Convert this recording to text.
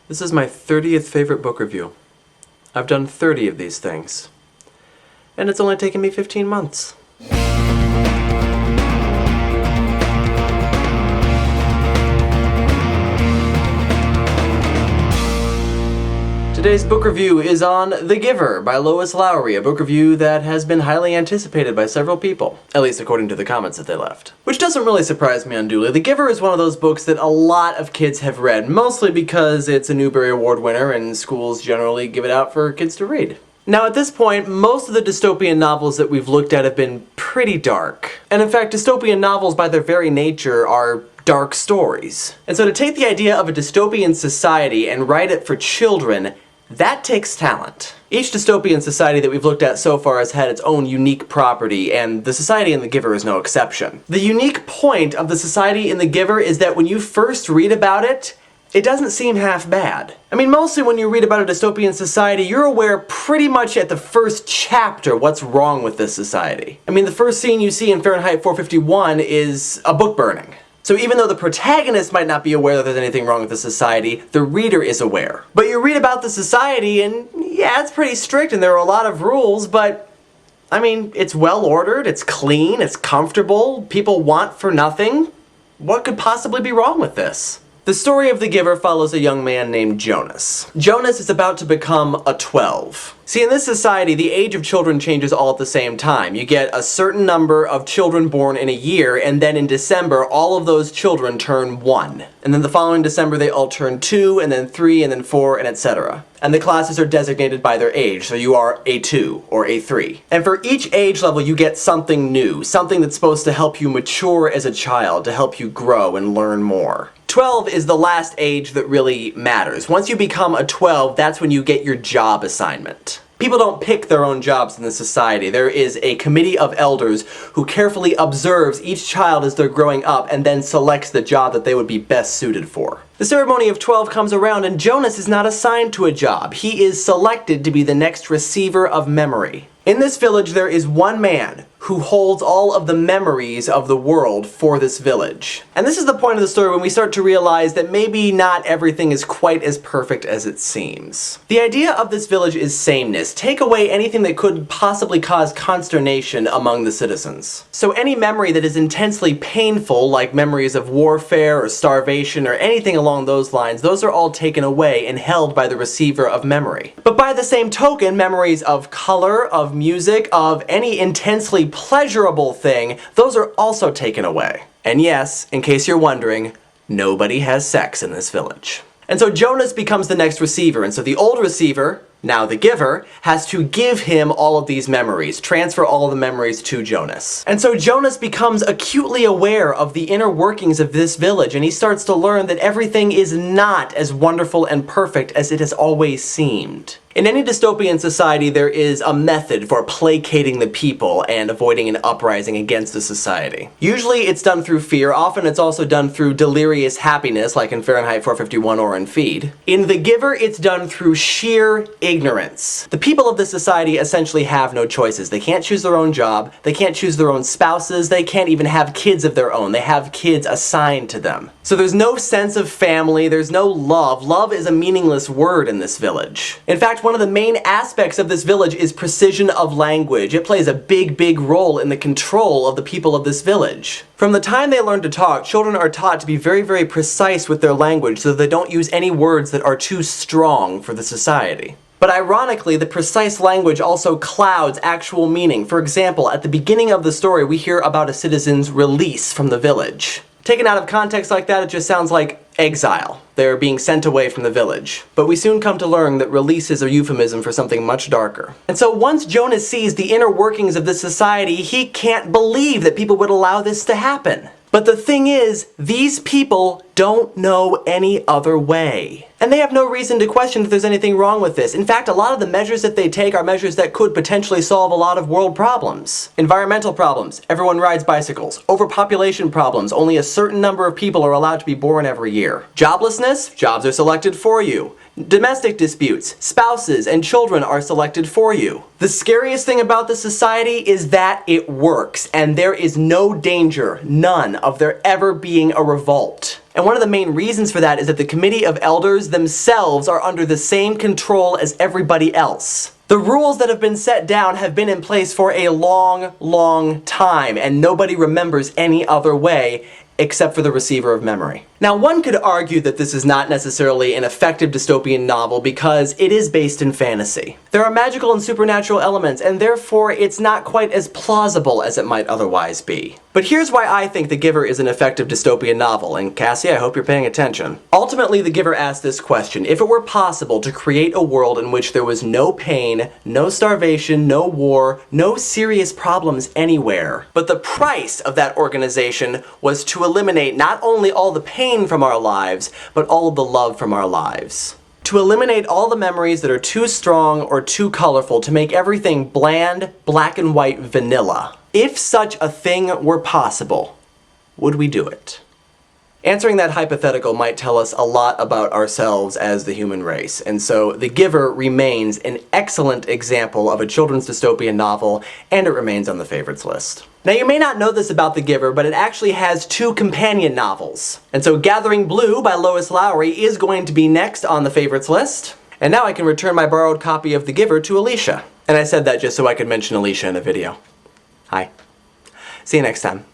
This is my 30th favorite book review. I've done 30 of these things. And it's only taken me 15 months. Today's book review is on The Giver by Lois Lowry, a book review that has been highly anticipated by several people, at least according to the comments that they left. Which doesn't really surprise me unduly. The Giver is one of those books that a lot of kids have read, mostly because it's a Newbery Award winner and schools generally give it out for kids to read. Now at this point, most of the dystopian novels that we've looked at have been pretty dark. And in fact, dystopian novels by their very nature are dark stories. And so to take the idea of a dystopian society and write it for children, that takes talent. Each dystopian society that we've looked at so far has had its own unique property, and the society in The Giver is no exception. The unique point of the society in The Giver is that when you first read about it, it doesn't seem half bad. I mean, mostly when you read about a dystopian society, you're aware pretty much at the first chapter what's wrong with this society. I mean, the first scene you see in Fahrenheit 451 is a book burning. So even though the protagonist might not be aware that there's anything wrong with the society, the reader is aware. But you read about the society and yeah, it's pretty strict and there are a lot of rules, but I mean, it's well ordered, it's clean, it's comfortable, people want for nothing. What could possibly be wrong with this? The story of The Giver follows a young man named Jonas. Jonas is about to become a 12. See, in this society, the age of children changes all at the same time. You get a certain number of children born in a year, and then in December, all of those children turn 1. And then the following December, they all turn 2, and then 3, and then 4, and etc. And the classes are designated by their age, so you are a 2 or a 3. And for each age level, you get something new, something that's supposed to help you mature as a child, to help you grow and learn more. 12 is the last age that really matters. Once you become a 12, that's when you get your job assignment. People don't pick their own jobs in this society. There is a committee of elders who carefully observes each child as they're growing up and then selects the job that they would be best suited for. The ceremony of 12 comes around and Jonas is not assigned to a job. He is selected to be the next receiver of memory. In this village, there is one man who holds all of the memories of the world for this village. And this is the point of the story when we start to realize that maybe not everything is quite as perfect as it seems. The idea of this village is sameness. Take away anything that could possibly cause consternation among the citizens. So any memory that is intensely painful, like memories of warfare or starvation or anything along those lines, those are all taken away and held by the receiver of memory. But by the same token, memories of color, of music, of any intensely pleasurable thing, those are also taken away. And yes, in case you're wondering, nobody has sex in this village. And so Jonas becomes the next receiver, and so the old receiver, now the giver, has to give him all of these memories, transfer all of the memories to Jonas. And so Jonas becomes acutely aware of the inner workings of this village, and he starts to learn that everything is not as wonderful and perfect as it has always seemed. In any dystopian society, there is a method for placating the people and avoiding an uprising against the society. Usually it's done through fear, often it's also done through delirious happiness, like in Fahrenheit 451 or in Feed. In The Giver, it's done through sheer ignorance. The people of this society essentially have no choices. They can't choose their own job, they can't choose their own spouses, they can't even have kids of their own. They have kids assigned to them. So there's no sense of family, there's no love. Love is a meaningless word in this village. In fact, one of the main aspects of this village is precision of language. It plays a big role in the control of the people of this village. From the time they learn to talk, children are taught to be very precise with their language so that they don't use any words that are too strong for the society. But ironically, the precise language also clouds actual meaning. For example, at the beginning of the story, we hear about a citizen's release from the village. Taken out of context like that, it just sounds like exile. They're being sent away from the village. But we soon come to learn that release is a euphemism for something much darker. And so once Jonas sees the inner workings of this society, he can't believe that people would allow this to happen. But the thing is, these people don't know any other way. And they have no reason to question if there's anything wrong with this. In fact, a lot of the measures that they take are measures that could potentially solve a lot of world problems. Environmental problems, everyone rides bicycles. Overpopulation problems, only a certain number of people are allowed to be born every year. Joblessness, jobs are selected for you. Domestic disputes, spouses and children are selected for you. The scariest thing about this society is that it works, and there is no danger, none, of there ever being a revolt. And one of the main reasons for that is that the Committee of Elders themselves are under the same control as everybody else. The rules that have been set down have been in place for a long, long time, and nobody remembers any other way except for the receiver of memory. Now, one could argue that this is not necessarily an effective dystopian novel because it is based in fantasy. There are magical and supernatural elements, and therefore it's not quite as plausible as it might otherwise be. But here's why I think The Giver is an effective dystopian novel, and Cassie, I hope you're paying attention. Ultimately, The Giver asks this question: if it were possible to create a world in which there was no pain, no starvation, no war, no serious problems anywhere, but the price of that organization was to eliminate not only all the pain from our lives, but all of the love from our lives. To eliminate all the memories that are too strong or too colorful, to make everything bland, black and white vanilla. If such a thing were possible, would we do it? Answering that hypothetical might tell us a lot about ourselves as the human race, and so The Giver remains an excellent example of a children's dystopian novel, and it remains on the favorites list. Now, you may not know this about The Giver, but it actually has 2 companion novels. And so Gathering Blue by Lois Lowry is going to be next on the favorites list. And now I can return my borrowed copy of The Giver to Alicia. And I said that just so I could mention Alicia in a video. Hi. See you next time.